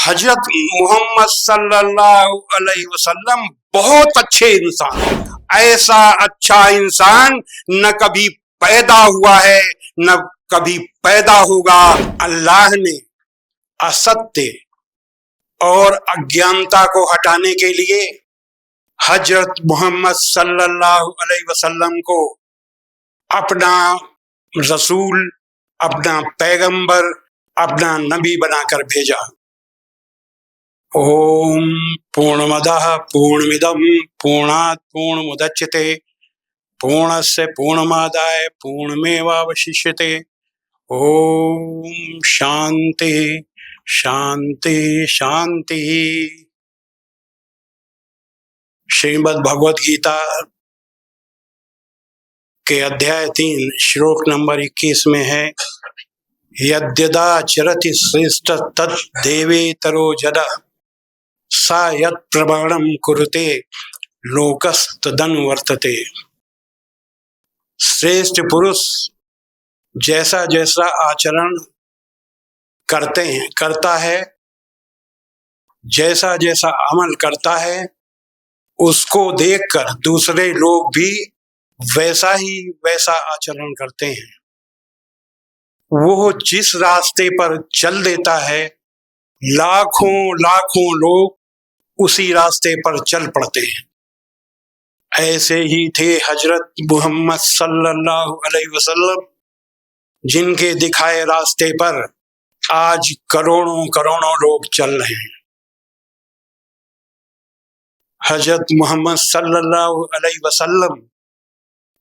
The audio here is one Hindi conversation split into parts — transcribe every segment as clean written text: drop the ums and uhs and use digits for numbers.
हजरत मोहम्मद सल्लल्लाहु अलैहि वसल्लम बहुत अच्छे इंसान, ऐसा अच्छा इंसान न कभी पैदा हुआ है न कभी पैदा होगा। अल्लाह ने असत्य और अज्ञानता को हटाने के लिए हजरत मोहम्मद सल्लल्लाहु अलैहि वसल्लम को अपना रसूल, अपना पैगंबर, अपना नबी बनाकर भेजा। ओम पूर्णमदः पूर्णमिदं पूर्णात् पूर्णमुदच्यते पूर्णस्य पूर्णमादाय पूर्णमेवावशिष्यते। ओम शांति शांति शांति। श्रीमद् भगवद गीता के अध्याय 3 श्लोक नंबर 21 में है, यद्यदा चरति श्रेष्ठ तत् देवेतरो जदा सा यत् प्रमाणम कुरुते लोकस्तदनुवर्तते। श्रेष्ठ पुरुष जैसा जैसा आचरण करता है, जैसा जैसा अमल करता है, उसको देखकर दूसरे लोग भी वैसा ही वैसा आचरण करते हैं। वो जिस रास्ते पर चल देता है, लाखों लाखों लोग उसी रास्ते पर चल पड़ते हैं। ऐसे ही थे हजरत मोहम्मद सल्लल्लाहु अलैहि वसल्लम, जिनके दिखाए रास्ते पर आज करोड़ों करोड़ों लोग चल रहे हैं। हजरत मोहम्मद सल्लल्लाहु अलैहि वसल्लम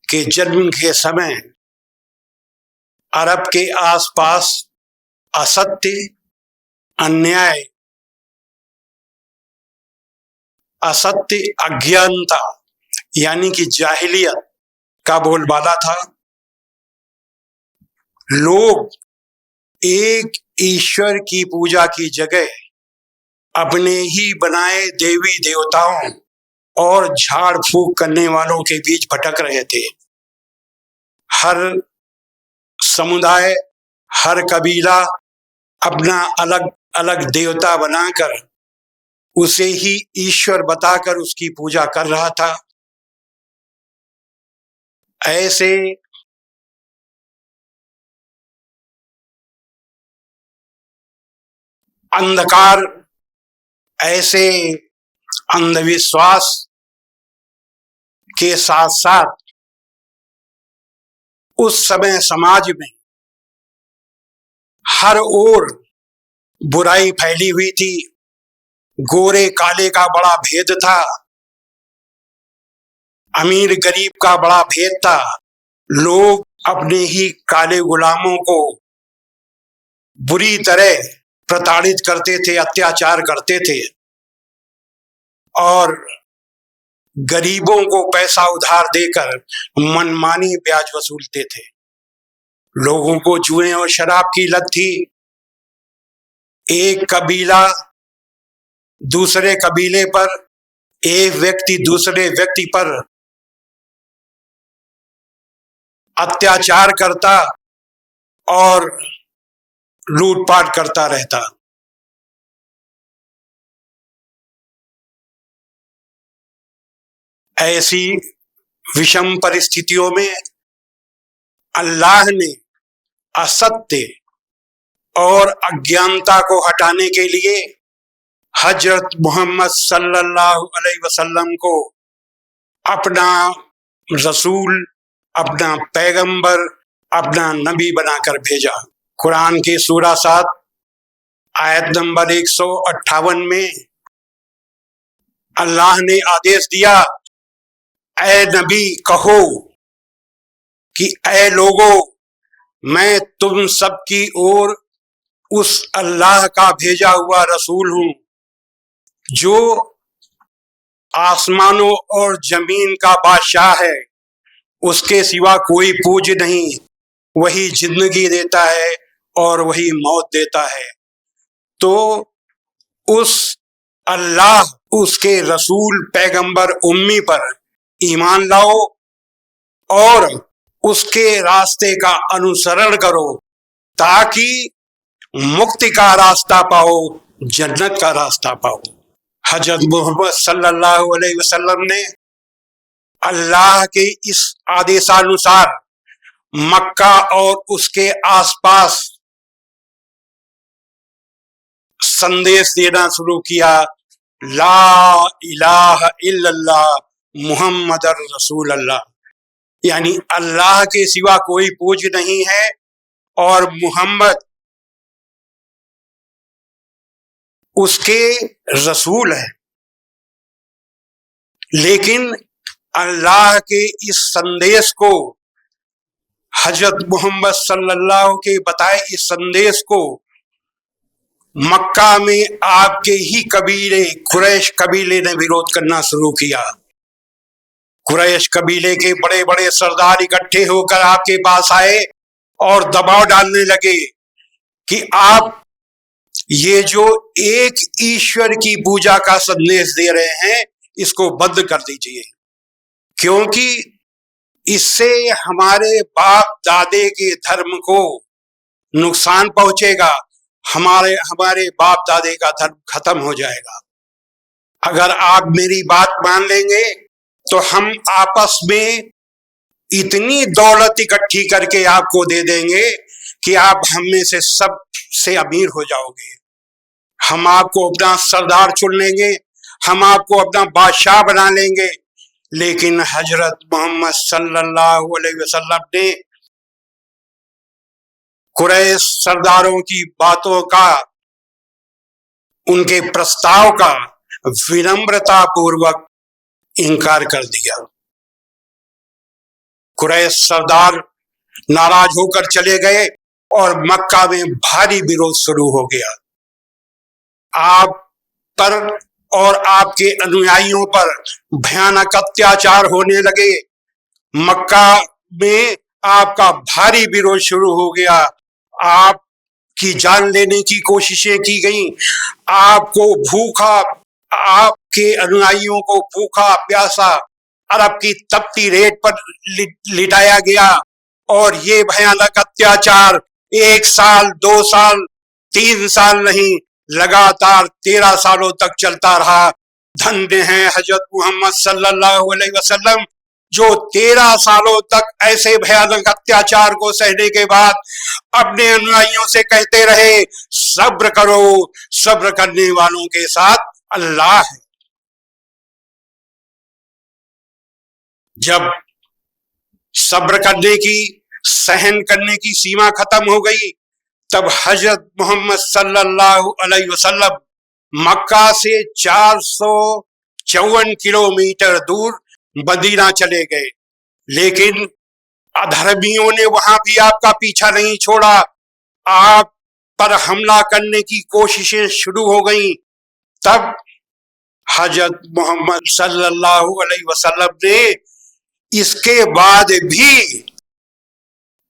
के जन्म के समय अरब के आसपास असत्य, अन्याय, अज्ञानता यानी कि जाहिलियत का बोलबाला था। लोग एक ईश्वर की पूजा की जगह अपने ही बनाए देवी देवताओं और झाड़ फूक करने वालों के बीच भटक रहे थे। हर समुदाय, हर कबीला अपना अलग अलग देवता बनाकर उसे ही ईश्वर बताकर उसकी पूजा कर रहा था। ऐसे अंधकार, ऐसे अंधविश्वास के साथ साथ उस समय समाज में हर ओर बुराई फैली हुई थी। गोरे काले का बड़ा भेद था, अमीर गरीब का बड़ा भेद था। लोग अपने ही काले गुलामों को बुरी तरह प्रताड़ित करते थे, अत्याचार करते थे और गरीबों को पैसा उधार देकर मनमानी ब्याज वसूलते थे। लोगों को जुए और शराब की लत थी। एक कबीला दूसरे कबीले पर, एक व्यक्ति दूसरे व्यक्ति पर अत्याचार करता और लूटपाट करता रहता। ऐसी विषम परिस्थितियों में अल्लाह ने असत्य और अज्ञानता को हटाने के लिए हजरत मोहम्मद सल्लल्लाहु अलैहि वसल्लम को अपना रसूल, अपना पैगंबर, अपना नबी बनाकर भेजा। कुरान के सूरा 7 आयत नंबर 158 में अल्लाह ने आदेश दिया, ऐ नबी कहो कि ऐ लोगों, मैं तुम सबकी ओर उस अल्लाह का भेजा हुआ रसूल हूं जो आसमानों और जमीन का बादशाह है। उसके सिवा कोई पूज्य नहीं। वही जिंदगी देता है और वही मौत देता है। तो उस अल्लाह, उसके रसूल पैगंबर उम्मी पर ईमान लाओ और उसके रास्ते का अनुसरण करो ताकि मुक्ति का रास्ता पाओ जन्नत का रास्ता पाओ। हजरत मोहम्मद सल्लल्लाहु अलैहि वसल्लम ने अल्लाह के इस आदेशानुसार मक्का और उसके आसपास संदेश देना शुरू किया, ला इलाहा इल्लल्लाह मुहम्मदुर रसूलुल्लाह, यानी अल्लाह के सिवा कोई पूज्य नहीं है और मुहम्मद उसके रसूल है। लेकिन अल्लाह के इस संदेश को, हजरत मोहम्मद सल्लल्लाहु के बताए इस संदेश को मक्का में आपके ही कबीले कुरैश कबीले ने विरोध करना शुरू किया। कुरैश कबीले के बड़े बड़े सरदार इकट्ठे होकर आपके पास आए और दबाव डालने लगे कि आप ये जो एक ईश्वर की पूजा का संदेश दे रहे हैं इसको बंद कर दीजिए, क्योंकि इससे हमारे बाप दादे के धर्म को नुकसान पहुंचेगा, हमारे बाप दादे का धर्म खत्म हो जाएगा। अगर आप मेरी बात मान लेंगे तो हम आपस में इतनी दौलत इकट्ठी करके आपको दे देंगे कि आप हम में से सबसे अमीर हो जाओगे। हम आपको अपना सरदार चुन लेंगे, हम आपको अपना बादशाह बना लेंगे। लेकिन हजरत मोहम्मद सल्लल्लाहु अलैहि वसल्लम ने कुरैश सरदारों की बातों का, उनके प्रस्ताव का विनम्रता पूर्वक इनकार कर दिया। कुरैश सरदार नाराज होकर चले गए और मक्का में भारी विरोध शुरू हो गया। आप पर और आपके अनुयायियों पर भयानक अत्याचार होने लगे। मक्का में आपका भारी विरोध शुरू हो गया। आपकी जान लेने की कोशिशें की गई, आपको भूखा, आपके अनुयायियों को भूखा प्यासा अरब की तपती रेत पर लिटाया गया। और ये भयानक अत्याचार 1 साल, 2 साल, 3 साल नहीं, लगातार 13 सालों तक चलता रहा। धन्य है हजरत मोहम्मद सल्लल्लाहु अलैहि वसल्लम जो 13 सालों तक ऐसे भयानक अत्याचार को सहने के बाद अपने अनुयायियों से कहते रहे, सब्र करो, सब्र करने वालों के साथ अल्लाह है। जब सब्र करने की, सहन करने की सीमा खत्म हो गई, तब हजरत मोहम्मद सल्लल्लाहु अलैहि वसल्लम मक्का से 454 किलोमीटर दूर मदीना चले गए। लेकिन अधर्मियों ने वहां भी आपका पीछा नहीं छोड़ा। आप पर हमला करने की कोशिशें शुरू हो गई। तब हजरत मोहम्मद सल्लल्लाहु अलैहि वसल्लम ने इसके बाद भी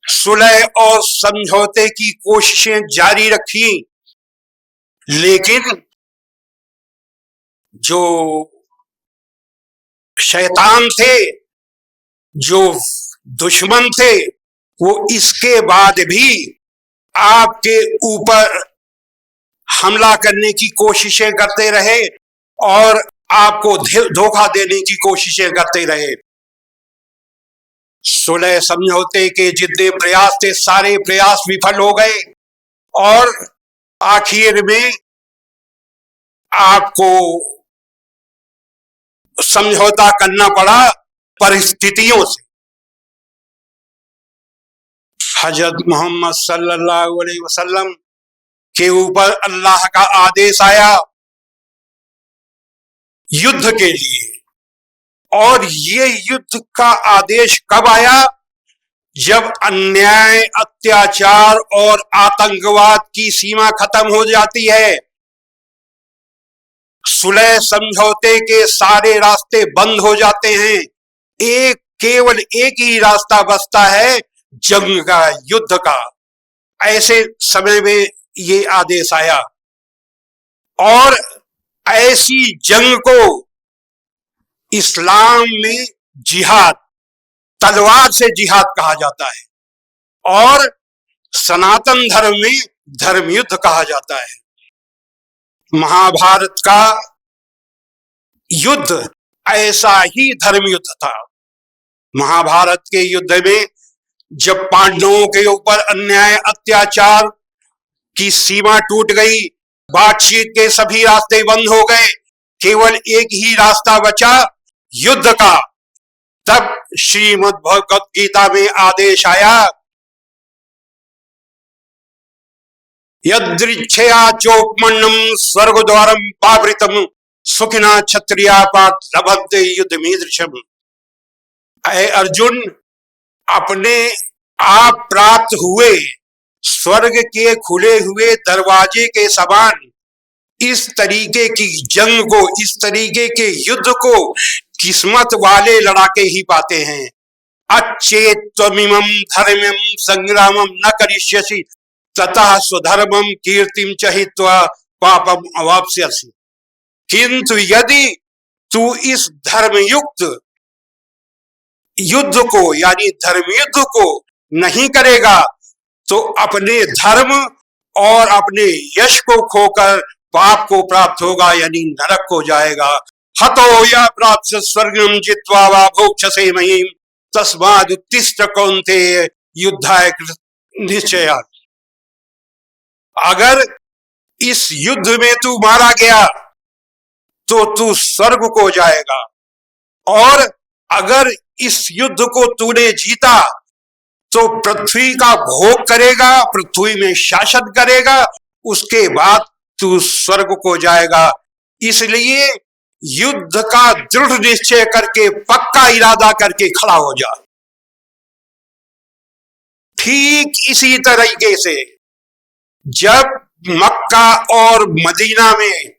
सुलह और समझौते की कोशिशें जारी रखी। लेकिन जो शैतान थे, जो दुश्मन थे, वो इसके बाद भी आपके ऊपर हमला करने की कोशिशें करते रहे और आपको धोखा देने की कोशिशें करते रहे। सुलह समझौते के जितने प्रयास थे, सारे प्रयास विफल हो गए और आखिर में आपको समझौता करना पड़ा परिस्थितियों से। हजरत मोहम्मद सल्लल्लाहु अलैहि वसल्लम के ऊपर अल्लाह का आदेश आया युद्ध के लिए। और ये युद्ध का आदेश कब आया? जब अन्याय, अत्याचार और आतंकवाद की सीमा खत्म हो जाती है। सुलह समझौते के सारे रास्ते बंद हो जाते हैं। केवल एक ही रास्ता बचता है, जंग का, युद्ध का। ऐसे समय में ये आदेश आया और ऐसी जंग को इस्लाम में जिहाद, तलवार से जिहाद कहा जाता है और सनातन धर्म में धर्म युद्ध कहा जाता है। महाभारत का युद्ध ऐसा ही धर्म युद्ध था। महाभारत के युद्ध में जब पांडवों के ऊपर अन्याय अत्याचार की सीमा टूट गई, बातचीत के सभी रास्ते बंद हो गए, केवल एक ही रास्ता बचा युद्ध का, तब श्रीमद् भगवत गीता में आदेश आया, यदृच्छया चोपमन्नम स्वर्गद्वारम पावृतम सुखिना क्षत्रिया पात लभन्ते युद्धमीदृशम। ऐ अर्जुन, अपने आप प्राप्त हुए स्वर्ग के खुले हुए दरवाजे के समान इस तरीके की जंग को, इस तरीके के युद्ध को किस्मत वाले लड़ाके ही पाते हैं। अच्छेत्वमिमं धर्मं संग्रामं न करिष्यसि ततः स्वधर्मं कीर्तिं च हित्वा पापम अवाप्स्यसि। किंतु यदि तू इस धर्मयुक्त युद्ध को, यानी धर्म युद्ध को नहीं करेगा तो अपने धर्म और अपने यश को खोकर पाप को प्राप्त होगा, यानी नरक को जाएगा। हतो या प्राप्त स्वर्गम जित्वा वा भोक्षसे महीम तस्माद् उत्तिष्ठ कौन्तेय युद्धाय निश्चयात्। अगर इस युद्ध में तू मारा गया तो तू स्वर्ग को जाएगा, और अगर इस युद्ध को तूने जीता तो पृथ्वी का भोग करेगा, पृथ्वी में शासन करेगा, उसके बाद तू स्वर्ग को जाएगा। इसलिए युद्ध का दृढ़ निश्चय करके, पक्का इरादा करके खड़ा हो जा। ठीक इसी तरीके से जब मक्का और मदीना में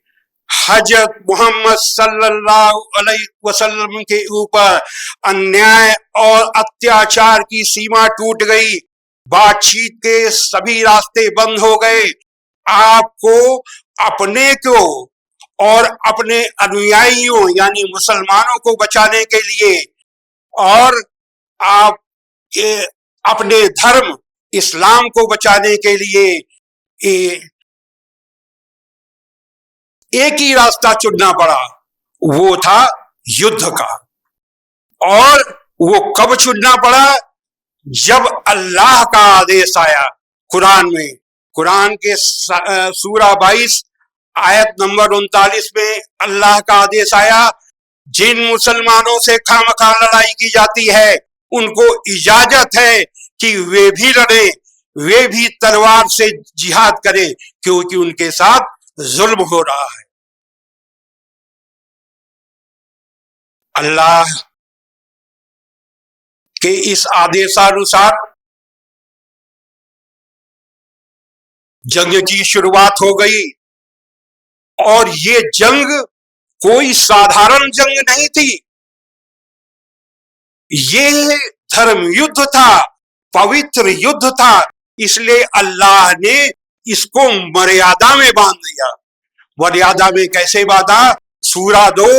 हजरत मोहम्मद सल्लल्लाहु अलैहि वसल्लम के ऊपर अन्याय और अत्याचार की सीमा टूट गई, बातचीत के सभी रास्ते बंद हो गए, आपको अपने को और अपने अनुयायियों यानी मुसलमानों को बचाने के लिए और आप अपने धर्म इस्लाम को बचाने के लिए एक ही रास्ता चुनना पड़ा, वो था युद्ध का। और वो कब चुनना पड़ा? जब अल्लाह का आदेश आया कुरान में। कुरान के सूरा 22 आयत नंबर 39 में अल्लाह का आदेश आया, जिन मुसलमानों से खामखा लड़ाई की जाती है उनको इजाजत है कि वे भी लड़े, वे भी तलवार से जिहाद करें, क्योंकि उनके साथ जुल्म हो रहा है। अल्लाह के इस आदेशानुसार जंग की शुरुआत हो गई, और ये जंग कोई साधारण जंग नहीं थी, ये धर्म युद्ध था, पवित्र युद्ध था। इसलिए अल्लाह ने इसको मर्यादा में बांध दिया। मर्यादा में कैसे बांधा? सूरा 2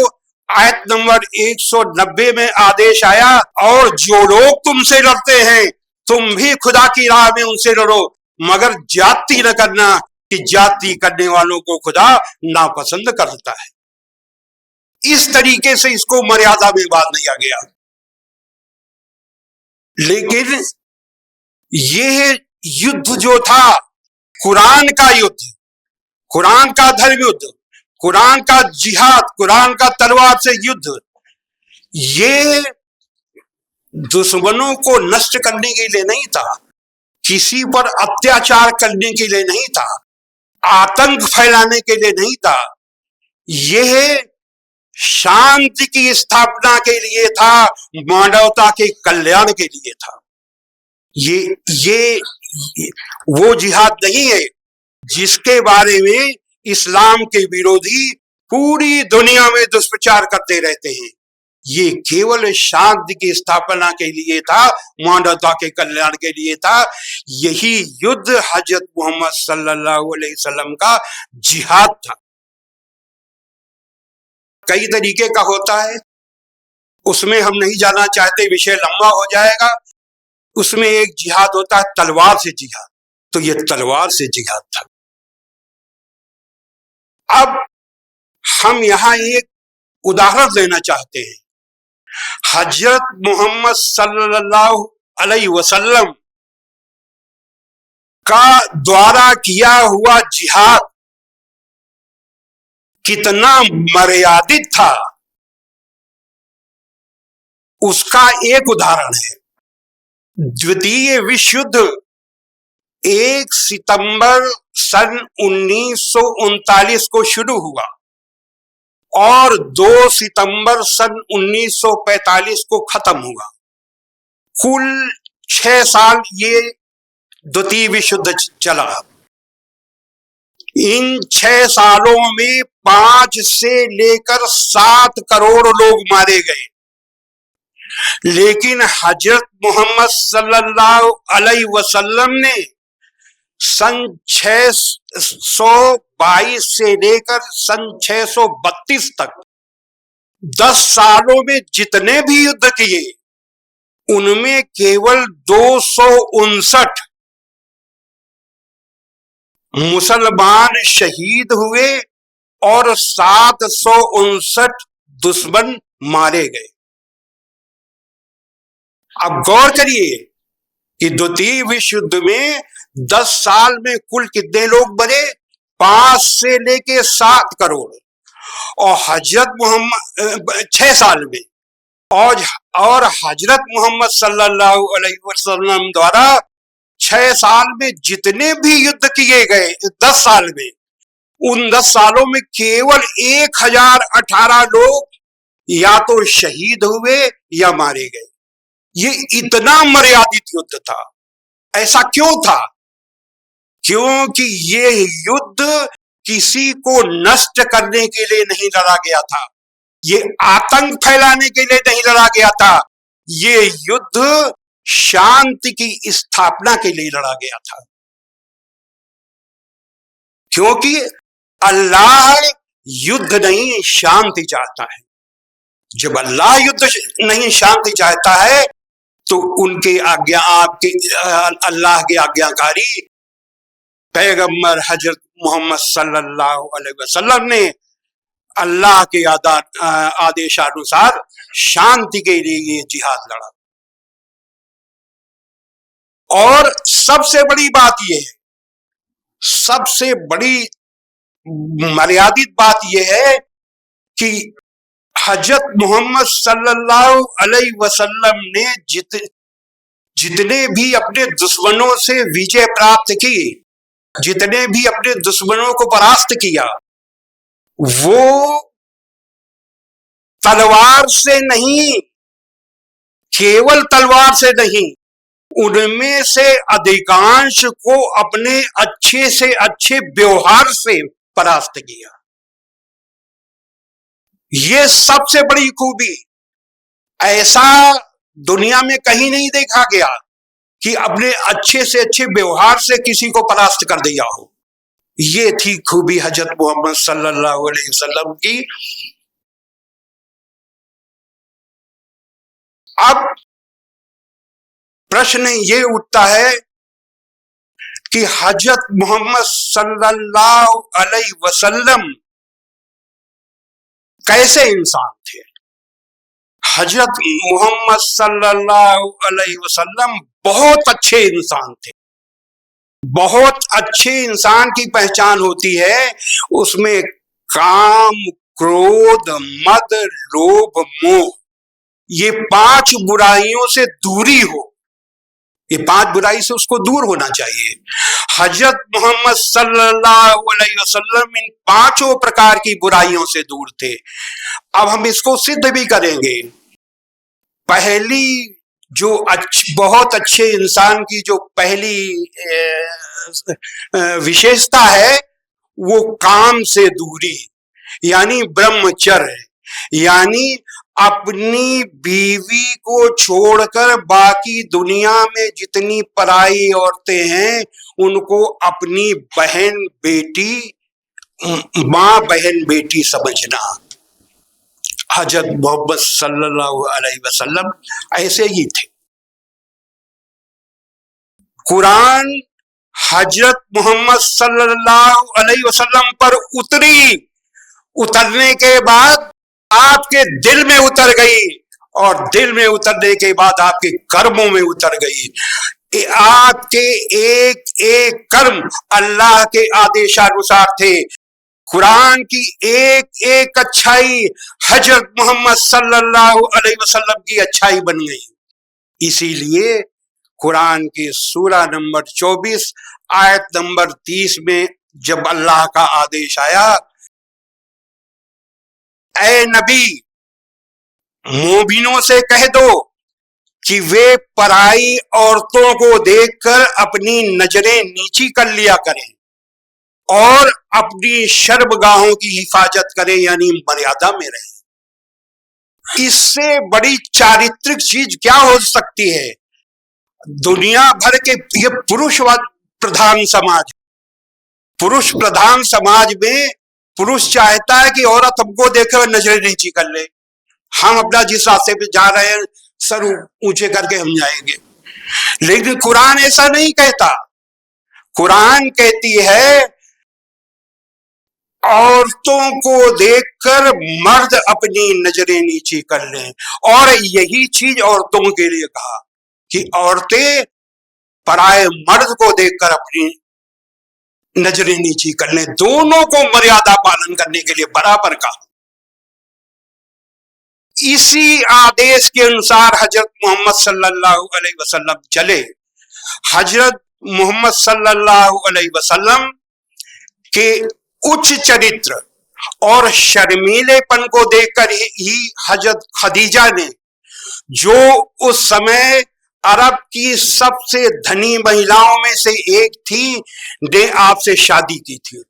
आयत नंबर 190 में आदेश आया, और जो लोग तुमसे लड़ते हैं तुम भी खुदा की राह में उनसे लड़ो, मगर जाति न करना, कि जाति करने वालों को खुदा नापसंद करता है। इस तरीके से इसको मर्यादा में बांध दिया गया। लेकिन यह युद्ध जो था, कुरान का युद्ध, कुरान का धर्म युद्ध, कुरान का जिहाद, कुरान का तलवार से युद्ध, ये दुश्मनों को नष्ट करने के लिए नहीं था, किसी पर अत्याचार करने के लिए नहीं था, आतंक फैलाने के लिए नहीं था, यह शांति की स्थापना के लिए था, मानवता के कल्याण के लिए था। ये वो जिहाद नहीं है जिसके बारे में इस्लाम के विरोधी पूरी दुनिया में दुष्प्रचार करते रहते हैं। ये केवल शांति की स्थापना के लिए था, मानवता के कल्याण के लिए था। यही युद्ध हजरत मोहम्मद सल्लल्लाहु अलैहि वसल्लम का जिहाद था। कई तरीके का होता है, उसमें हम नहीं जाना चाहते, विषय लंबा हो जाएगा। उसमें एक जिहाद होता है तलवार से जिहाद, तो ये तलवार से जिहाद था। अब हम यहाँ एक उदाहरण देना चाहते हैं। हजरत मोहम्मद सल्लल्लाहु अलैहि वसल्लम का द्वारा किया हुआ जिहाद कितना मर्यादित था, उसका एक उदाहरण है। द्वितीय विश्व युद्ध 1 सितंबर सन 1939 को शुरू हुआ और 2 सितंबर सन 1945 को खत्म हुआ। कुल 6 साल ये द्वितीय विश्व युद्ध चला। इन 6 सालों में 5 से लेकर 7 करोड़ लोग मारे गए, लेकिन हजरत मोहम्मद सल्लल्लाहु अलैहि वसल्लम ने सन 622 से लेकर सन 632 तक 10 सालों में जितने भी युद्ध किए, उनमें केवल 259 मुसलमान शहीद हुए और 759 दुश्मन मारे गए। अब गौर करिए कि द्वितीय विश्व युद्ध में 10 साल में कुल कितने लोग मरे? 5 से लेके 7 करोड़। और हजरत मोहम्मद 6 साल में और हजरत मोहम्मद सल्लल्लाहु अलैहि वसल्लम द्वारा 6 साल में जितने भी युद्ध किए गए 10 साल में, उन 10 सालों में केवल 1018 लोग या तो शहीद हुए या मारे गए। ये इतना मर्यादित युद्ध था। ऐसा क्यों था? क्योंकि ये युद्ध किसी को नष्ट करने के लिए नहीं लड़ा गया था, ये आतंक फैलाने के लिए नहीं लड़ा गया था, ये युद्ध शांति की स्थापना के लिए लड़ा गया था। क्योंकि अल्लाह युद्ध नहीं शांति चाहता है। जब अल्लाह युद्ध नहीं शांति चाहता है तो उनके अल्लाह के आज्ञाकारी पैगंबर हजरत मोहम्मद सल्लल्लाहु अलैहि वसल्लम ने अल्लाह के आदेशानुसार शांति के लिए ये जिहाद लड़ा। और सबसे बड़ी बात यह है, सबसे बड़ी मर्यादित बात यह है कि हजरत मोहम्मद सल्लल्लाहु अलैहि वसल्लम ने जितने भी अपने दुश्मनों से विजय प्राप्त की, जितने भी अपने दुश्मनों को परास्त किया, वो तलवार से नहीं, केवल तलवार से नहीं, उनमें से अधिकांश को अपने अच्छे से अच्छे व्यवहार से परास्त किया। ये सबसे बड़ी खूबी, ऐसा दुनिया में कहीं नहीं देखा गया कि अपने अच्छे से अच्छे व्यवहार से किसी को परास्त कर दिया हो। ये थी खूबी हजरत मोहम्मद सल्लल्लाहु अलैहि वसल्लम की। अब प्रश्न ये उठता है कि हजरत मोहम्मद सल्लल्लाहु अलैहि वसल्लम कैसे इंसान थे? हजरत मोहम्मद सल्लल्लाहु अलैहि वसल्लम बहुत अच्छे इंसान थे। बहुत अच्छे इंसान की पहचान होती है, उसमें काम, क्रोध, मद, लोभ, मोह, ये 5 बुराइयों से दूरी हो। ये 5 बुराई से उसको दूर होना चाहिए। हजरत मोहम्मद सल्लल्लाहु अलैहि वसल्लम इन 5 प्रकार की बुराइयों से दूर थे। अब हम इसको सिद्ध भी करेंगे। पहली जो बहुत अच्छे इंसान की जो पहली विशेषता है, वो काम से दूरी, यानी ब्रह्मचर्य, यानी अपनी बीवी को छोड़कर बाकी दुनिया में जितनी पराई औरतें हैं उनको अपनी बहन बेटी, मां बहन बेटी समझना। हजरत मोहम्मद सल्लल्लाहु अलैहि वसल्लम ऐसे ही थे। कुरान हजरत मोहम्मद सल्लल्लाहु अलैहि वसल्लम पर उतरने के बाद आपके दिल में उतर गई, और दिल में उतरने के बाद आपके कर्मों में उतर गई। आपके एक एक कर्म अल्लाह के आदेशानुसार थे। कुरान की एक एक अच्छाई हजरत मोहम्मद सल्लल्लाहु अलैहि वसल्लम की अच्छाई बन गई। इसीलिए कुरान के सूरा नंबर 24 आयत नंबर 30 में जब अल्लाह का आदेश आया, ऐ नबी मोमिनों से कह दो कि वे पराई औरतों को देखकर अपनी नजरें नीची कर लिया करें और अपनी शर्मगाहों की हिफाजत करें, यानी मर्यादा में रहें। इससे बड़ी चारित्रिक चीज क्या हो सकती है? दुनिया भर के ये पुरुषवाद प्रधान समाज, पुरुष प्रधान समाज में पुरुष चाहता है कि औरत हमको देखे और नजरें नीची कर ले। हम अपना जिस रास्ते पे जा रहे हैं सर ऊंचे करके हम जाएंगे, लेकिन कुरान ऐसा नहीं कहता। कुरान कहती है औरतों को देखकर मर्द अपनी नजरें नीची कर लें, और यही चीज औरतों के लिए कहा कि औरतें पराये मर्द को देखकर अपनी नजरें नीची कर लें। दोनों को मर्यादा पालन करने के लिए बराबर कहा। इसी आदेश के अनुसार हजरत मोहम्मद सल्लल्लाहु अलैहि वसल्लम चले। हजरत मोहम्मद सल्लल्लाहु अलैहि वसल्लम के उच्च चरित्र और शर्मीलेपन को देखकर ही हजरत खदीजा ने, जो उस समय अरब की सबसे धनी महिलाओं में से एक थी, ने आपसे शादी की थी।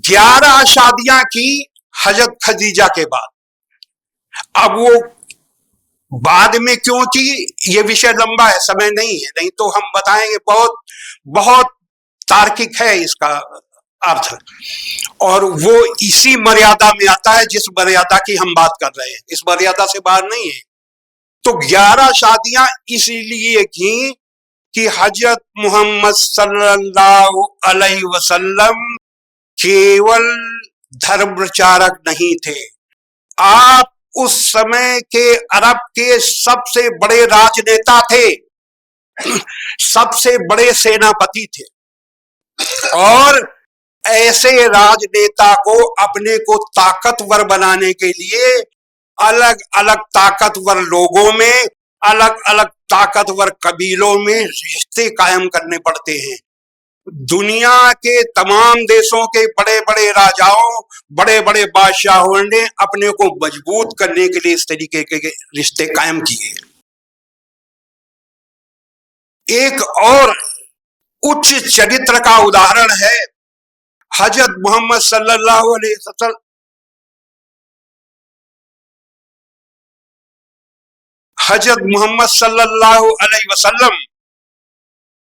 11 शादियां की हजरत खदीजा के बाद। अब वो बाद में क्यों की, ये विषय लंबा है, समय नहीं है, नहीं तो हम बताएंगे। बहुत बहुत तार्किक है इसका अर्थ, और वो इसी मर्यादा में आता है जिस मर्यादा की हम बात कर रहे हैं, इस मर्यादा से बाहर नहीं है। तो 11 शादियां इसीलिए की कि हजरत मोहम्मद सल्लल्लाहु अलैहि वसल्लम केवल धर्म प्रचारक नहीं थे, आप उस समय के अरब के सबसे बड़े राजनेता थे, सबसे बड़े सेनापति थे, और ऐसे राजनेता को अपने को ताकतवर बनाने के लिए अलग अलग ताकतवर लोगों में, अलग अलग ताकतवर कबीलों में रिश्ते कायम करने पड़ते हैं। दुनिया के तमाम देशों के बड़े बड़े राजाओं, बड़े बड़े बादशाहों ने अपने को मजबूत करने के लिए इस तरीके के रिश्ते कायम किए। एक और उच्च चरित्र का उदाहरण है हजरत मोहम्मद सल्लल्लाहु अलैहि वसल्लम। हजरत मोहम्मद सल्लल्लाहु अलैहि वसल्लम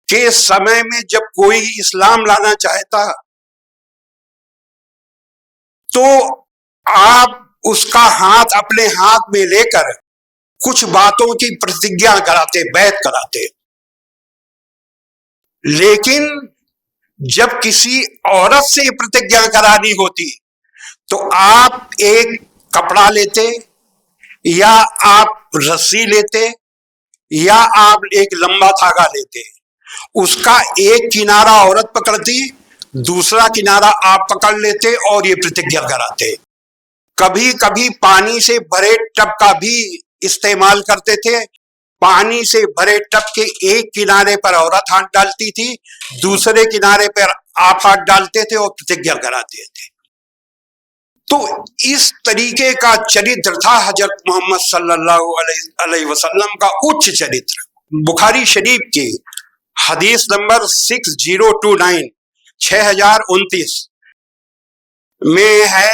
के समय में जब कोई इस्लाम लाना चाहता तो आप उसका हाथ अपने हाथ में लेकर कुछ बातों की प्रतिज्ञा कराते, बैत कराते। लेकिन जब किसी औरत से प्रतिज्ञा करानी होती तो आप एक कपड़ा लेते, या आप रस्सी लेते, या आप एक लंबा धागा लेते। उसका एक किनारा औरत पकड़ती, दूसरा किनारा आप पकड़ लेते और ये प्रतिज्ञा कराते। कभी कभी पानी से भरे टब का भी इस्तेमाल करते थे। पानी से भरे टब के एक किनारे पर औरत हाथ डालती थी, दूसरे किनारे पर आप हाथ डालते थे और प्रतिज्ञा कराते थे। तो इस तरीके का चरित्र था हजरत मोहम्मद सल्लल्लाहु अलैहि वसल्लम का उच्च चरित्र। बुखारी शरीफ की हदीस नंबर 6029 6029 में है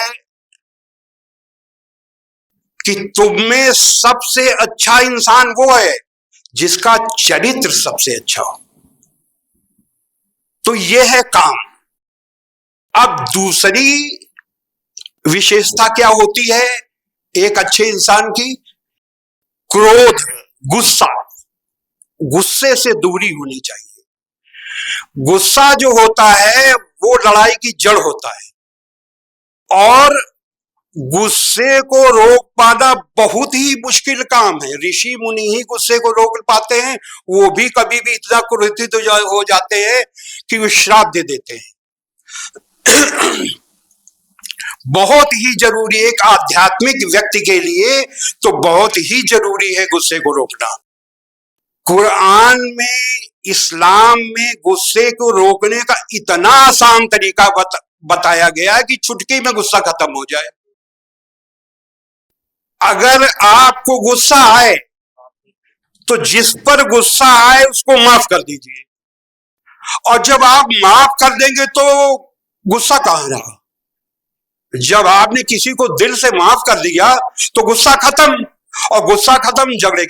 कि तुम में सबसे अच्छा इंसान वो है जिसका चरित्र सबसे अच्छा हो। तो ये है काम। अब दूसरी विशेषता क्या होती है एक अच्छे इंसान की? क्रोध, गुस्सा। गुस्से से दूरी होनी चाहिए। गुस्सा जो होता है वो लड़ाई की जड़ होता है, और गुस्से को रोक पाना बहुत ही मुश्किल काम है। ऋषि मुनि ही गुस्से को रोक पाते हैं, वो भी कभी भी इतना क्रोधित हो जाते हैं कि वो श्राप दे देते हैं। बहुत ही जरूरी, एक आध्यात्मिक व्यक्ति के लिए तो बहुत ही जरूरी है गुस्से को रोकना। कुरान में, इस्लाम में गुस्से को रोकने का इतना आसान तरीका बताया गया है कि चुटकी में गुस्सा खत्म हो जाए। अगर आपको गुस्सा आए तो जिस पर गुस्सा आए उसको माफ कर दीजिए, और जब आप माफ कर देंगे तो गुस्सा कहां रहा। जब आपने किसी को दिल से माफ कर दिया तो गुस्सा खत्म, और गुस्सा खत्म, झगड़े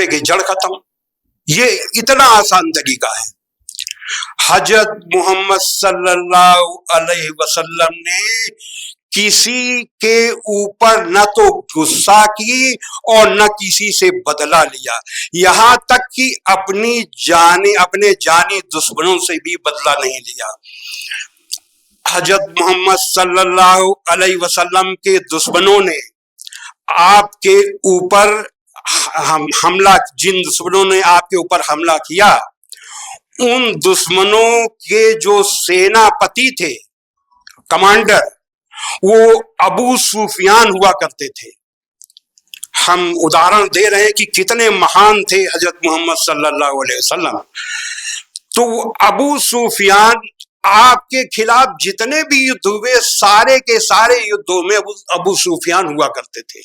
की जड़ खत्म। ये इतना आसान तरीका है। हजरत मोहम्मद सल्लल्लाहु अलैहि वसल्लम ने किसी के ऊपर न तो गुस्सा की और न किसी से बदला लिया, यहां तक कि अपने जानी दुश्मनों से भी बदला नहीं लिया। हजरत मोहम्मद सल्लल्लाहु अलैहि वसल्लम के दुश्मनों ने आपके ऊपर हमला, जिन दुश्मनों ने आपके ऊपर हमला किया, उन दुश्मनों के जो सेनापति थे, कमांडर, वो अबू सुफियान हुआ करते थे। हम उदाहरण दे रहे हैं कि कितने महान थे हजरत मोहम्मद सल्लल्लाहु अलैहि वसल्लम। तो अबू सुफियान, आपके खिलाफ जितने भी युद्ध हुए, सारे के सारे युद्धों में अबू सुफियान हुआ करते थे।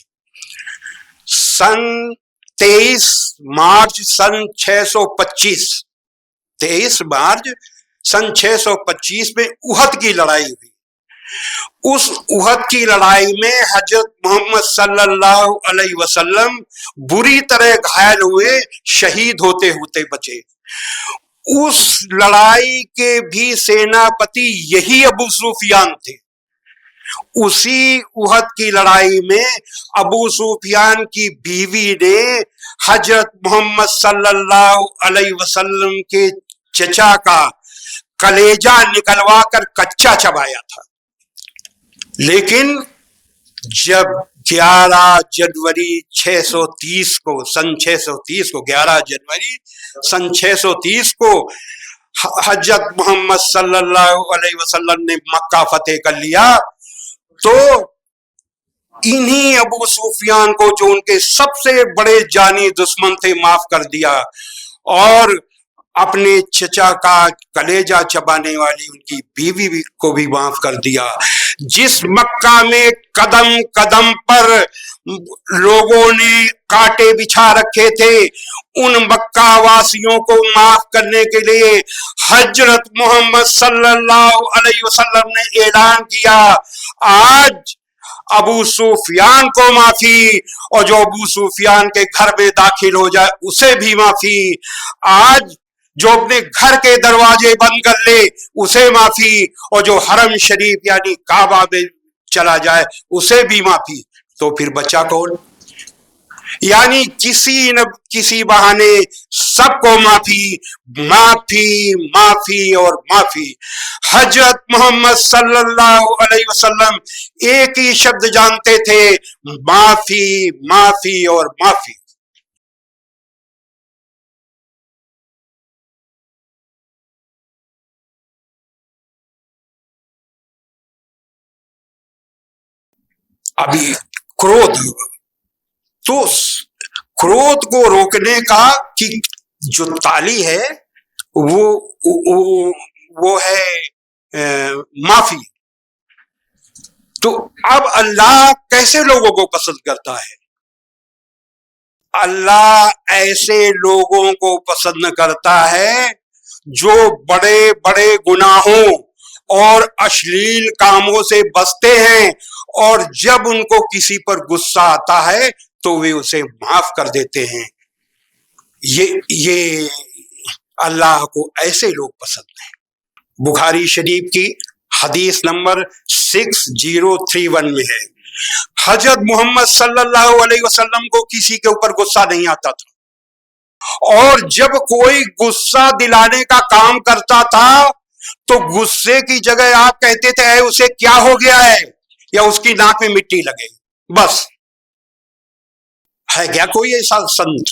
सन 23 मार्च सन 625, 23 मार्च सन 625 में उहद की लड़ाई हुई। उस उहद की लड़ाई में हजरत मोहम्मद सल्लल्लाहु अलैहि वसल्लम बुरी तरह घायल हुए, शहीद होते होते बचे। उस लड़ाई के भी सेनापति यही अबू सुफियान थे। उसी उहद की लड़ाई में अबू सुफियान की बीवी ने हजरत मोहम्मद सल्लल्लाहु अलैहि वसल्लम के चचा का कलेजा निकलवा कर कच्चा चबाया था। लेकिन जब 11 जनवरी 630 को, सन 630 को, 11 जनवरी सन 630 को हजरत मोहम्मद सल्लल्लाहु अलैहि वसल्लम ने मक्का फतेह कर लिया, तो इन्हीं अबू सुफियान को, जो उनके सबसे बड़े जानी दुश्मन थे, माफ कर दिया, और अपने चचा का कलेजा चबाने वाली उनकी बीवी को भी माफ कर दिया। जिस मक्का में कदम कदम पर लोगों ने कांटे बिछा रखे थे, उन मक्का वासियों को माफ करने के लिए हजरत मोहम्मद सल्लल्लाहु अलैहि वसल्लम ने ऐलान किया, आज अबू सुफियान को माफी, और जो अबू सुफियान के घर में दाखिल हो जाए उसे भी माफी। आज जो अपने घर के दरवाजे बंद कर ले उसे माफी, और जो हरम शरीफ यानी काबा में चला जाए उसे भी माफी। तो फिर बचा कौन? यानी किसी न किसी बहाने सबको माफी, माफी, माफी और माफी। हजरत मोहम्मद सल्लल्लाहु अलैहि वसल्लम एक ही शब्द जानते थे, माफी, माफी और माफी। अभी क्रोध, तो क्रोध को रोकने का की जो ताली है वो है माफी। तो अब अल्लाह कैसे लोगों को पसंद करता है? अल्लाह ऐसे लोगों को पसंद करता है जो बड़े बड़े गुनाहों और अश्लील कामों से बचते हैं, और जब उनको किसी पर गुस्सा आता है तो वे उसे माफ कर देते हैं। ये अल्लाह को ऐसे लोग पसंद हैं। बुखारी शरीफ की हदीस नंबर 6031 में है, हजरत मोहम्मद सल्लल्लाहु अलैहि वसल्लम को किसी के ऊपर गुस्सा नहीं आता था, और जब कोई गुस्सा दिलाने का काम करता था तो गुस्से की जगह आप कहते थे उसे क्या हो गया है, या उसकी नाक में मिट्टी लगे। बस है क्या कोई ऐसा संत?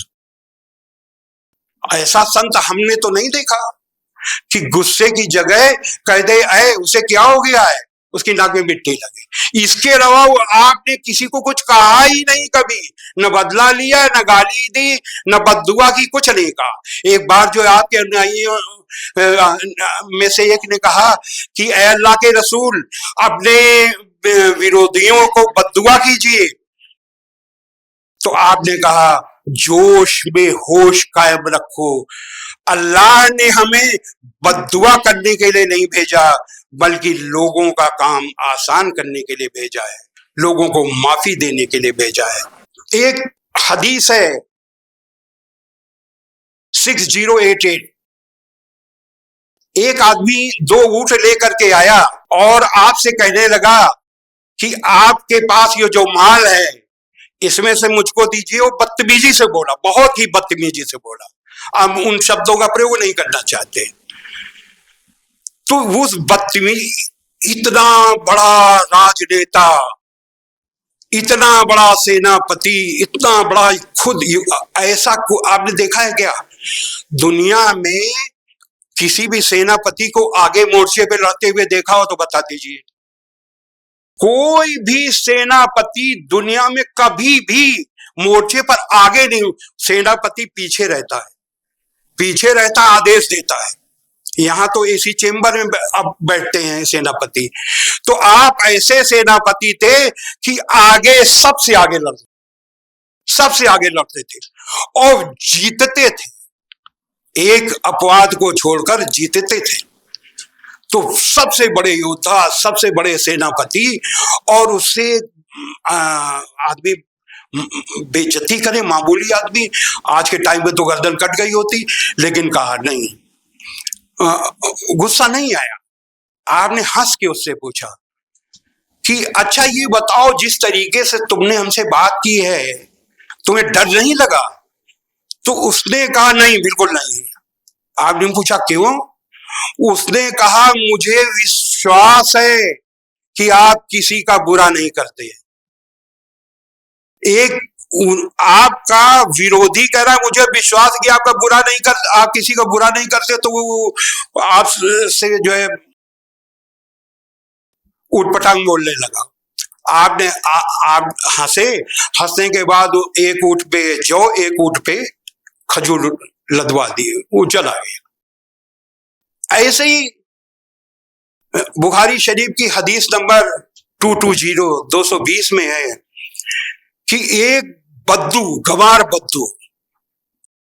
ऐसा संत हमने तो नहीं देखा कि गुस्से की जगह कह दे उसे क्या हो गया है, उसकी नाक में मिट्टी लगे। इसके अलावा आपने किसी को कुछ कहा ही नहीं कभी, न बदला लिया, न गाली दी, न बद्दुआ की, कुछ नहीं कहा। एक बार जो आपके अनुयायियों में से एक ने कहा कि ऐ अल्लाह के रसूल, अपने विरोधियों को बद्दुआ कीजिए, तो आपने कहा जोश में होश कायम रखो, अल्लाह ने हमें बद्दुआ करने के लिए नहीं भेजा, बल्कि लोगों का काम आसान करने के लिए भेजा है, लोगों को माफी देने के लिए भेजा है। एक हदीस है 6088, एक आदमी 2 ऊंट लेकर के आया और आपसे कहने लगा कि आपके पास ये जो माल है इसमें से मुझको दीजिए। वो बदतमीजी से बोला, बहुत ही बदतमीजी से बोला। हम उन शब्दों का प्रयोग नहीं करना चाहते। तो उस बदतमीज, इतना बड़ा राजनेता, इतना बड़ा सेनापति, इतना बड़ा खुद, ऐसा आपने देखा है क्या दुनिया में? किसी भी सेनापति को आगे मोर्चे पे लड़ते हुए देखा हो तो बता दीजिए। कोई भी सेनापति दुनिया में कभी भी मोर्चे पर आगे नहीं, सेनापति पीछे रहता है, पीछे रहता, आदेश देता है। यहां तो एसी चेंबर में अब बैठते हैं सेनापति। तो आप ऐसे सेनापति थे कि आगे सबसे आगे लड़ते, सबसे आगे लड़ते थे और जीतते थे, एक अपवाद को छोड़कर जीतते थे। तो सबसे बड़े योद्धा, सबसे बड़े सेनापति, और उससे आदमी बेइज्जती करे, मामूली आदमी, आज के टाइम में तो गर्दन कट गई होती, लेकिन कहा नहीं, गुस्सा नहीं आया। आपने हंस के उससे पूछा कि अच्छा ये बताओ, जिस तरीके से तुमने हमसे बात की है तुम्हें डर नहीं लगा? तो उसने कहा नहीं, बिल्कुल नहीं। आपने पूछा क्यों? उसने कहा मुझे विश्वास है कि आप किसी का बुरा नहीं करते। एक आपका विरोधी कह रहा है मुझे विश्वास है कि आपका बुरा नहीं कर, आप किसी का बुरा नहीं करते, तो वो आपसे जो है उठपटांग बोलने लगा। आपने आप हंसे, हंसने के बाद एक ऊंट पे जौ, एक ऊंट पे खजूर लदवा दिए, वो चला गया। ऐसे ही बुखारी शरीफ की हदीस नंबर 220 में है कि एक बद्दू, गंवार बद्दू,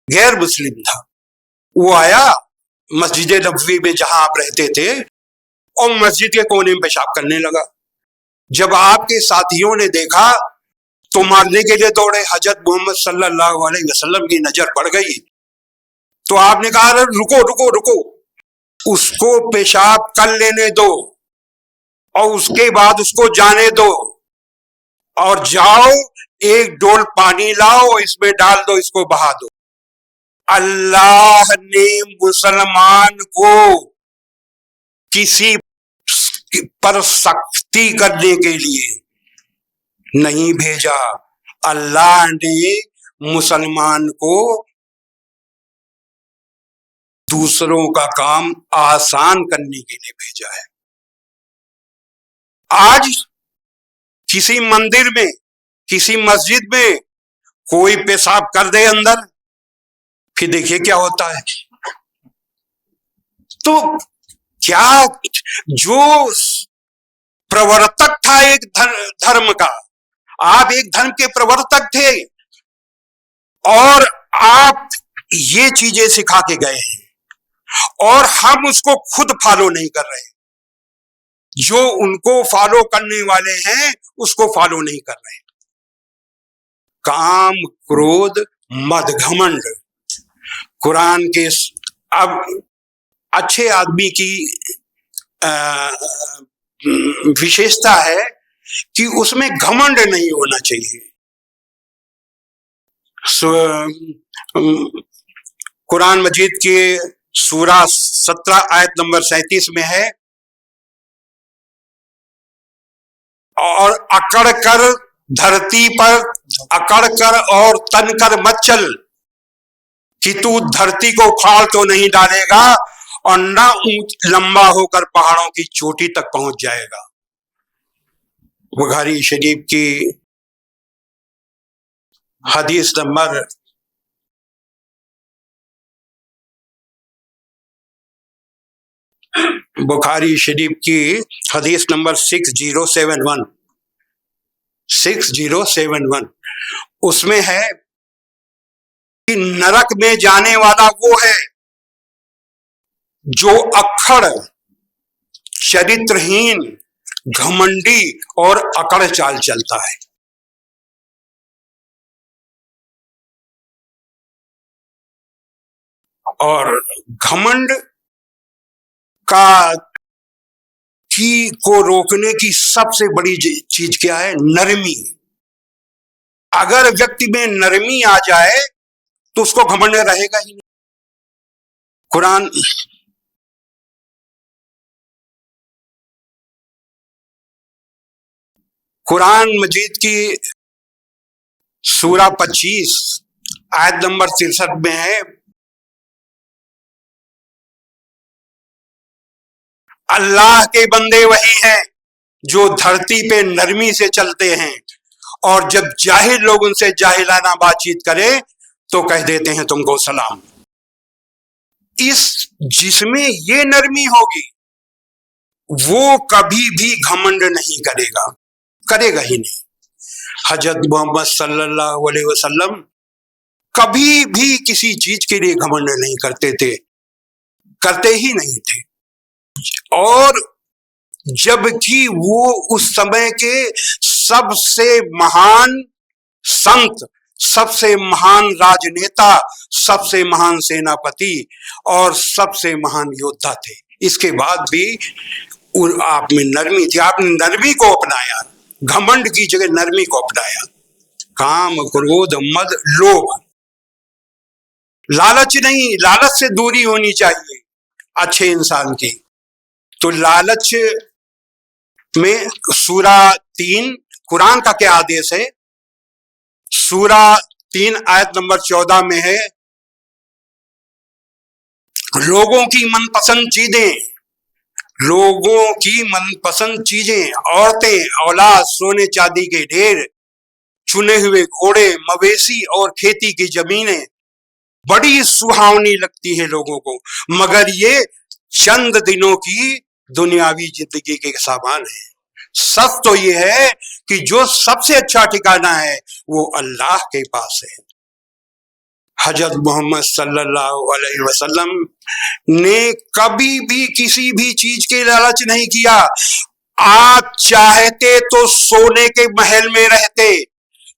गैर मुस्लिम था, वो आया मस्जिद नबवी में जहां आप रहते थे और मस्जिद के कोने में पेशाब करने लगा। जब आपके साथियों ने देखा तो मारने के लिए दौड़े। हजरत मोहम्मद सल्लल्लाहु अलैहि वसल्लम की नजर पड़ गई तो आपने कहा रुको रुको रुको, उसको पेशाब कर लेने दो और उसके बाद उसको जाने दो, और जाओ एक डोल पानी लाओ, इसमें डाल दो, इसको बहा दो। अल्लाह ने मुसलमान को किसी पर सख्ती करने के लिए नहीं भेजा, अल्लाह ने मुसलमान को दूसरों का काम आसान करने के लिए भेजा है। आज किसी मंदिर में, किसी मस्जिद में कोई पेशाब कर दे अंदर, फिर देखिए क्या होता है। तो क्या जो प्रवर्तक था एक धर्म का, आप एक धर्म के प्रवर्तक थे और आप ये चीजें सिखा के गए हैं और हम उसको खुद फॉलो नहीं कर रहे, जो उनको फॉलो करने वाले हैं उसको फॉलो नहीं कर रहे। काम, क्रोध, मद, घमंड, कुरान के अब अच्छे आदमी की विशेषता है कि उसमें घमंड नहीं होना चाहिए। कुरान मजीद के सूरा 17 आयत नंबर 37 में है, और अकड़ कर धरती पर अकड़ कर और तन कर मत चल कि तू धरती को फाड़ तो नहीं डालेगा और न लंबा होकर पहाड़ों की चोटी तक पहुंच जाएगा। बुखारी शरीफ की हदीस नंबर 6071 उसमें है कि नरक में जाने वाला वो है जो अक्खड़, चरित्रहीन, घमंडी और अकड़ चाल चलता है। और घमंड को रोकने की सबसे बड़ी चीज क्या है? नरमी। अगर व्यक्ति में नरमी आ जाए तो उसको घमंड रहेगा ही नहीं। कुरान मजीद की सूरा 25 आयत नंबर 63 में है, अल्लाह के बंदे वही हैं जो धरती पे नरमी से चलते हैं और जब जाहिल लोग उनसे जाहिलाना बातचीत करें तो कह देते हैं तुमको सलाम। जिसमें ये नरमी होगी वो कभी भी घमंड नहीं करेगा ही नहीं। हजरत मोहम्मद सल्लल्लाहु अलैहि वसल्लम कभी भी किसी चीज के लिए घमंड नहीं करते ही नहीं थे। और जबकि वो उस समय के सबसे महान संत, सबसे महान राजनेता, सबसे महान सेनापति और सबसे महान योद्धा थे, इसके बाद भी आप में नरमी थी। आपने नरमी को अपनाया, घमंड की जगह नरमी को अपनाया। काम, क्रोध, मद, लोभ, लालच नहीं, लालच से दूरी होनी चाहिए अच्छे इंसान की। तो लालच में सूरा 3 कुरान का क्या आदेश है? सूरा 3 आयत नंबर 14 में है, लोगों की मनपसंद चीजें, औरतें, औलाद, सोने चांदी के ढेर, चुने हुए घोड़े, मवेशी और खेती की जमीनें बड़ी सुहावनी लगती है लोगों को, मगर ये चंद दिनों की दुनियावी जिंदगी के सामान है। सच तो ये है कि जो सबसे अच्छा ठिकाना है वो अल्लाह के पास है। हजरत मोहम्मद सल्लल्लाहु अलैहि वसल्लम ने कभी भी किसी भी चीज के लालच नहीं किया। आप चाहते तो सोने के महल में रहते,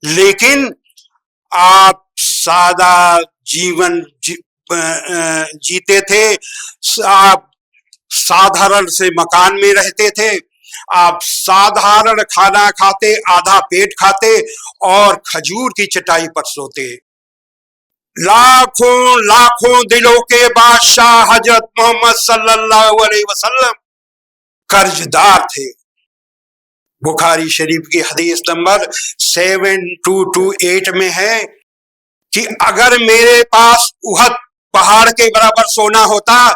लेकिन आप सादा जीवन जीते थे। आप साधारण से मकान में रहते थे, आप साधारण खाना खाते, आधा पेट खाते और खजूर की चटाई पर सोते। लाखों दिलों के बादशाह हजरत मोहम्मद सल्लल्लाहु अलैहि वसल्लम कर्जदार थे। बुखारी शरीफ की हदीस नंबर 7228 में है कि अगर मेरे पास उहद पहाड़ के बराबर सोना होता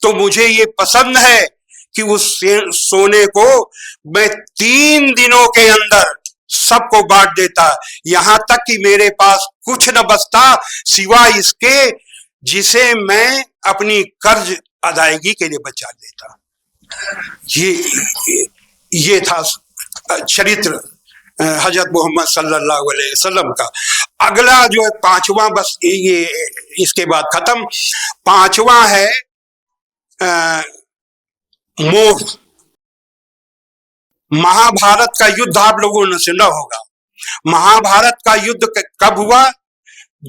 तो मुझे ये पसंद है कि उस सोने को मैं 3 दिनों के अंदर सबको बांट देता, यहां तक कि मेरे पास कुछ न बचता सिवाय इसके जिसे मैं अपनी कर्ज अदायगी के लिए बचा देता। ये था चरित्र हजरत मोहम्मद सल्लल्लाहु अलैहि वसल्लम का। अगला जो है 5वां, बस ये इसके बाद खत्म। 5वां है मोह। महाभारत का युद्ध आप लोगों ने सुना होगा। महाभारत का युद्ध कब हुआ?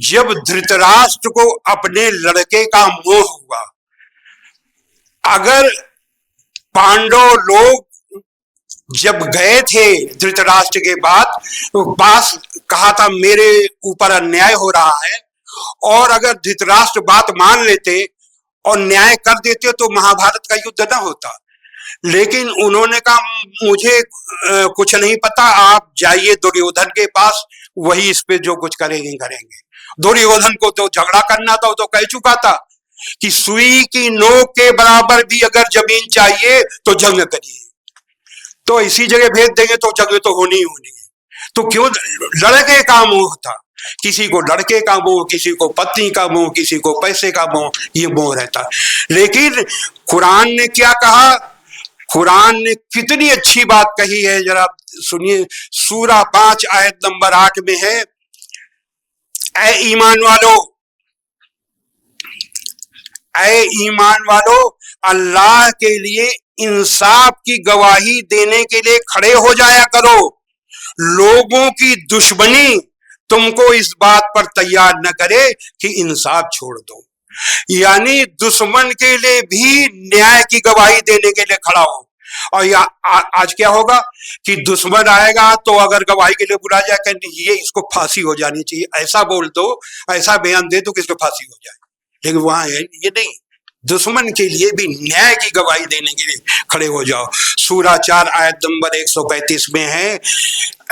जब धृतराष्ट्र को अपने लड़के का मोह हुआ। अगर पांडव लोग जब गए थे धृतराष्ट्र के पास कहा था मेरे ऊपर अन्याय हो रहा है, और अगर धृतराष्ट्र बात मान लेते और न्याय कर देते तो महाभारत का युद्ध न होता। लेकिन उन्होंने कहा मुझे कुछ नहीं पता, आप जाइए दुर्योधन के पास, वही इस पे जो कुछ करेंगे करेंगे। दुर्योधन को तो झगड़ा करना था, वो तो कह चुका था कि सुई की नोक के बराबर भी अगर जमीन चाहिए तो जंग करिए, तो इसी जगह भेज देंगे तो जंग तो होनी ही होनी है। तो क्यों लड़के का मोह था, किसी को लड़के का मोह, किसी को पत्नी का मोह, किसी को पैसे का मोह, ये मोह रहता। लेकिन कुरान ने क्या कहा, कुरान ने कितनी अच्छी बात कही है, जरा सुनिए। सूरा 5 आयत नंबर 8 में है, ऐ ईमान वालो, ऐ ईमान वालो, अल्लाह के लिए इंसाफ की गवाही देने के लिए खड़े हो जाया करो। लोगों की दुश्मनी तुमको इस बात पर तैयार न करे कि इंसाफ छोड़ दो। यानी दुश्मन के लिए भी न्याय की गवाही देने के लिए खड़ा हो। और आज क्या होगा कि दुश्मन आएगा तो अगर गवाही के लिए बुला जाए, ये इसको फांसी हो जानी चाहिए, ऐसा बोल दो, ऐसा बयान दे दो कि इसको फांसी हो जाए। लेकिन वहां है ये नहीं, दुश्मन के लिए भी न्याय की गवाही देने के लिए खड़े हो जाओ। सूरा 4 आयत नंबर 135 में है,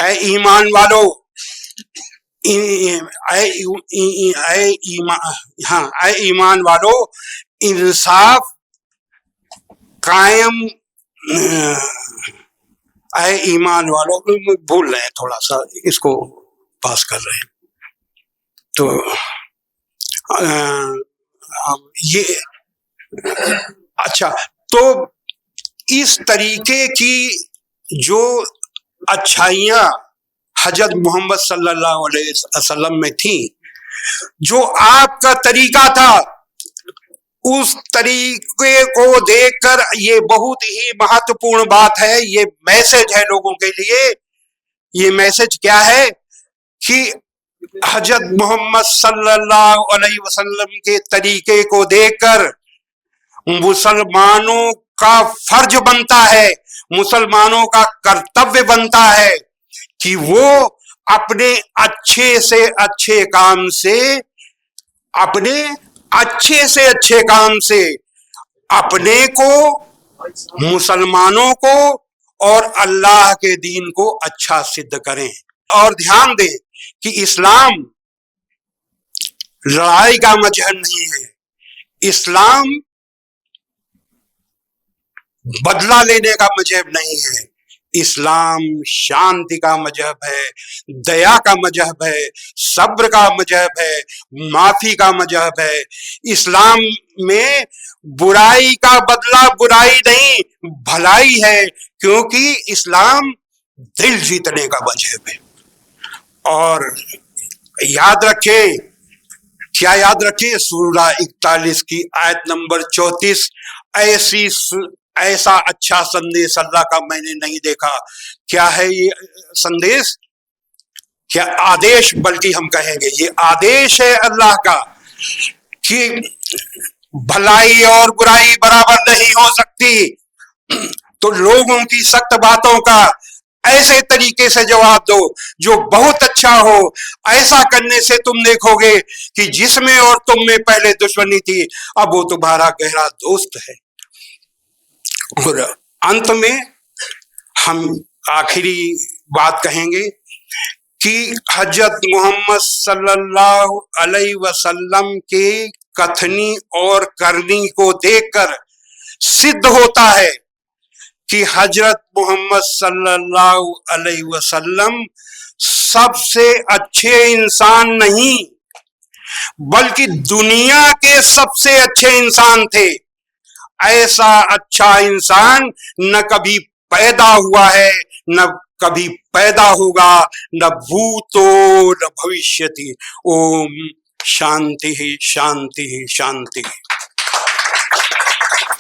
ऐ ईमान वालो, ऐ ईमान वालो, इंसाफ कायम, ऐ ईमान वालो, भूल रहे हैं थोड़ा सा, इसको पास कर रहे हैं। तो ये अच्छा, तो इस तरीके की जो अच्छाइयां हजरत मोहम्मद सल्लल्लाहु अलैहि वसल्लम में थी, जो आपका तरीका था, उस तरीके को देखकर ये बहुत ही महत्वपूर्ण बात है, ये मैसेज है लोगों के लिए। ये मैसेज क्या है कि हजरत मोहम्मद सल्लल्लाहु अलैहि वसल्लम के तरीके को देखकर मुसलमानों का फर्ज बनता है, मुसलमानों का कर्तव्य बनता है कि वो अपने अच्छे से अच्छे काम से, अपने अच्छे से अच्छे काम से अपने को, मुसलमानों को और अल्लाह के दीन को अच्छा सिद्ध करें। और ध्यान दें कि इस्लाम लड़ाई का मजहब नहीं है, इस्लाम बदला लेने का मजहब नहीं है, इस्लाम शांति का मजहब है, दया का मजहब है, सब्र का मजहब है, माफी का मजहब है। इस्लाम में बुराई का बदला बुराई नहीं, भलाई है, क्योंकि इस्लाम दिल जीतने का मजहब है। और याद रखें, क्या याद रखें, सूरा 41 की आयत नंबर 34, ऐसा अच्छा संदेश अल्लाह का मैंने नहीं देखा। क्या है ये संदेश? क्या आदेश, बल्कि हम कहेंगे ये आदेश है अल्लाह का कि भलाई और बुराई बराबर नहीं हो सकती। तो लोगों की सख्त बातों का ऐसे तरीके से जवाब दो जो बहुत अच्छा हो। ऐसा करने से तुम देखोगे कि जिसमें और तुम में पहले दुश्मनी थी, अब वो तुम्हारा गहरा दोस्त है। और अंत में हम आखिरी बात कहेंगे कि हजरत मोहम्मद सल्लल्लाहु अलैहि वसल्लम के कथनी और करनी को देखकर सिद्ध होता है कि हजरत मोहम्मद सल्लल्लाहु अलैहि वसल्लम सबसे अच्छे इंसान नहीं, बल्कि दुनिया के सबसे अच्छे इंसान थे। ऐसा अच्छा इंसान न कभी पैदा हुआ है, न कभी पैदा होगा, न भूतो न भविष्यति। ओम शांति शांति शांति।